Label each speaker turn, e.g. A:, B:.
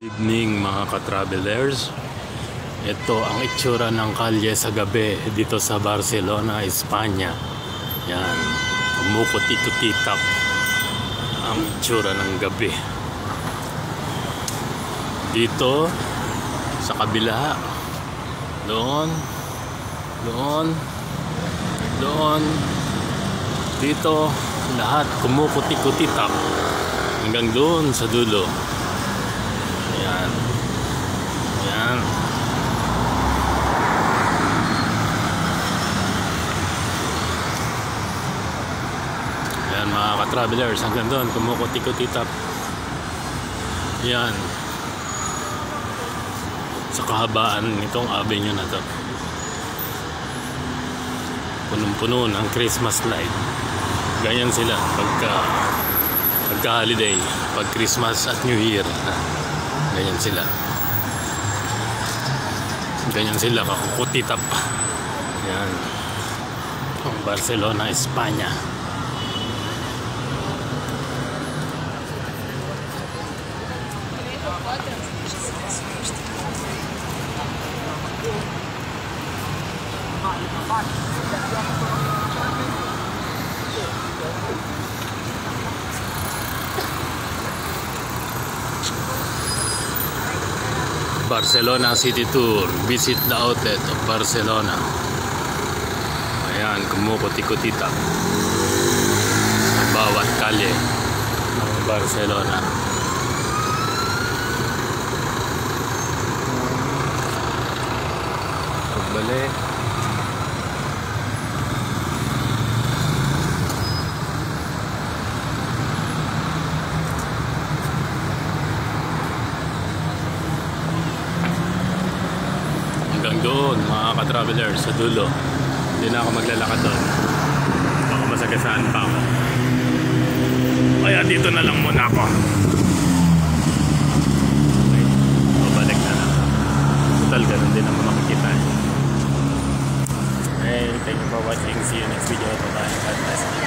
A: Evening mga ka-travelers. Ito ang itsura ng kalye sa gabi dito sa Barcelona, Espanya. Yan, kumukuti-kutitap ang itsura ng gabi dito sa kabila. Doon dito lahat kumukuti-kutitap hanggang doon sa dulo. Yan. Yan mga ka-travelers, hanggang doon kumukuti-kutitap. Yan. Sa kahabaan nitong avenue na to. Punong-puno ng Christmas light. Ganyan sila pagka-holiday, pag Christmas at New Year. Ganyan sila kakukutitap. Yan ang Barcelona, Espanya. Barcelona City Tour. Visit the outlet of Barcelona. Ayan, kumukuti-kutitap sa bawat kalye ng Barcelona. Pagbalik. Hanggang doon mga ka-travelers sa dulo. Hindi na ako maglalakad doon, baka masagasaan pa ako, kaya dito na lang muna ako. Okay, babalik na lang. Total ganun din naman makikita. Hey, thank you for watching. See you next video. Bye bye. God bless.